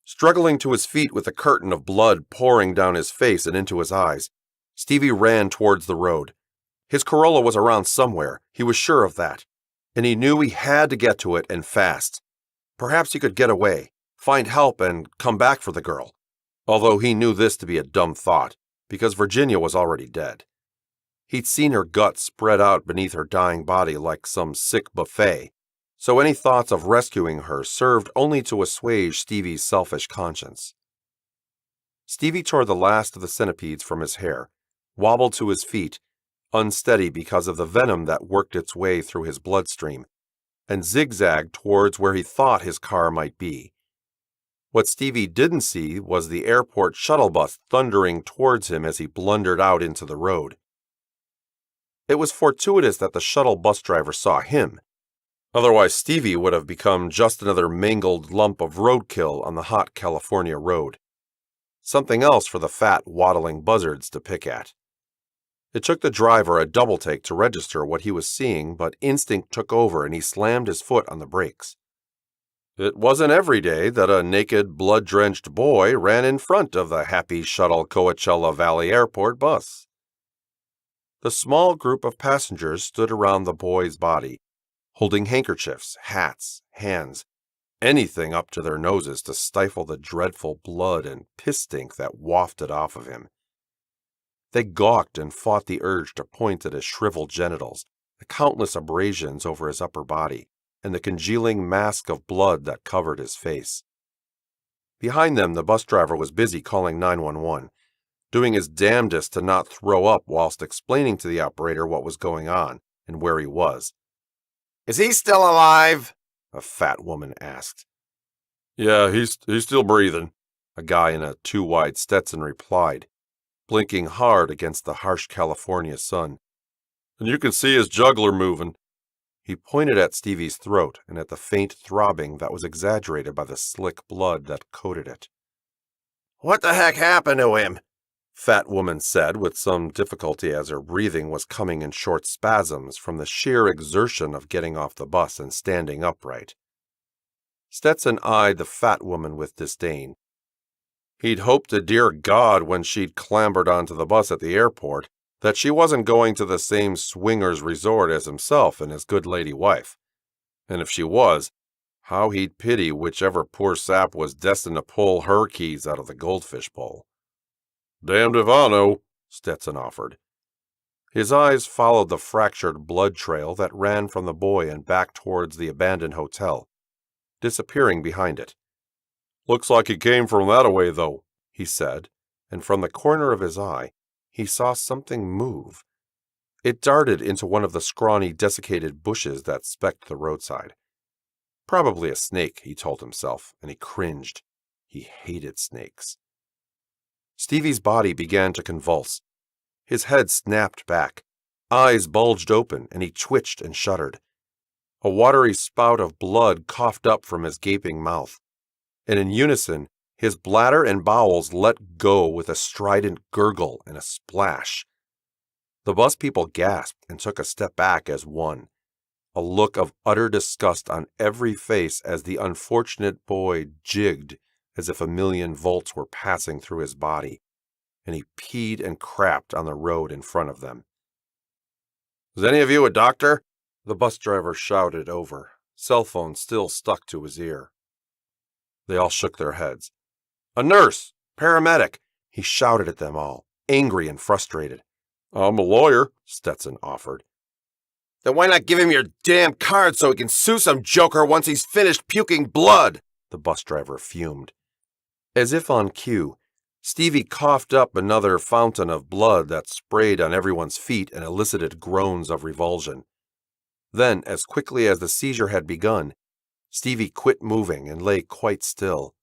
Struggling to his feet with a curtain of blood pouring down his face and into his eyes, Stevie ran towards the road. His Corolla was around somewhere, he was sure of that, and he knew he had to get to it and fast. Perhaps he could get away, find help, and come back for the girl, although he knew this to be a dumb thought, because Virginia was already dead. He'd seen her guts spread out beneath her dying body like some sick buffet, so any thoughts of rescuing her served only to assuage Stevie's selfish conscience. Stevie tore the last of the centipedes from his hair, wobbled to his feet, unsteady because of the venom that worked its way through his bloodstream, and zigzagged towards where he thought his car might be. What Stevie didn't see was the airport shuttle bus thundering towards him as he blundered out into the road. It was fortuitous that the shuttle bus driver saw him. Otherwise, Stevie would have become just another mangled lump of roadkill on the hot California road. Something else for the fat, waddling buzzards to pick at. It took the driver a double take to register what he was seeing, but instinct took over and he slammed his foot on the brakes. It wasn't every day that a naked, blood-drenched boy ran in front of the happy shuttle Coachella Valley Airport bus. The small group of passengers stood around the boy's body, holding handkerchiefs, hats, hands, anything up to their noses to stifle the dreadful blood and piss stink that wafted off of him. They gawked and fought the urge to point at his shriveled genitals, the countless abrasions over his upper body, and the congealing mask of blood that covered his face. Behind them, the bus driver was busy calling 911, doing his damnedest to not throw up whilst explaining to the operator what was going on and where he was. "Is he still alive?" a fat woman asked. "Yeah, he's still breathing," a guy in a too-wide Stetson replied, blinking hard against the harsh California sun. "And you can see his jugular moving." He pointed at Stevie's throat and at the faint throbbing that was exaggerated by the slick blood that coated it. "What the heck happened to him?" Fat woman said with some difficulty as her breathing was coming in short spasms from the sheer exertion of getting off the bus and standing upright. Stetson eyed the fat woman with disdain. He'd hoped to dear God when she'd clambered onto the bus at the airport that she wasn't going to the same swingers resort as himself and his good lady wife. And if she was, how he'd pity whichever poor sap was destined to pull her keys out of the goldfish bowl. "Damned if I know," Stetson offered. His eyes followed the fractured blood trail that ran from the boy and back towards the abandoned hotel, disappearing behind it. "Looks like he came from that-a-way, though," he said, and from the corner of his eye, he saw something move. It darted into one of the scrawny, desiccated bushes that specked the roadside. Probably a snake, he told himself, and he cringed. He hated snakes. Stevie's body began to convulse. His head snapped back, eyes bulged open, and he twitched and shuddered. A watery spout of blood coughed up from his gaping mouth, and in unison, his bladder and bowels let go with a strident gurgle and a splash. The bus people gasped and took a step back as one, a look of utter disgust on every face as the unfortunate boy jigged as if 1,000,000 volts were passing through his body, and he peed and crapped on the road in front of them. "Is any of you a doctor?" the bus driver shouted over, cell phone still stuck to his ear. They all shook their heads. "A nurse! Paramedic!" he shouted at them all, angry and frustrated. "I'm a lawyer," Stetson offered. "Then why not give him your damn card so he can sue some joker once he's finished puking blood?" the bus driver fumed. As if on cue, Stevie coughed up another fountain of blood that sprayed on everyone's feet and elicited groans of revulsion. Then, as quickly as the seizure had begun, Stevie quit moving and lay quite still.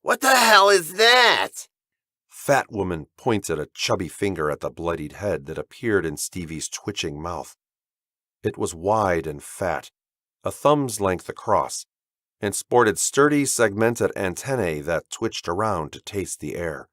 "What the hell is that?" Fat woman pointed a chubby finger at the bloodied head that appeared in Stevie's twitching mouth. It was wide and fat, a thumb's length across, and sported sturdy segmented antennae that twitched around to taste the air.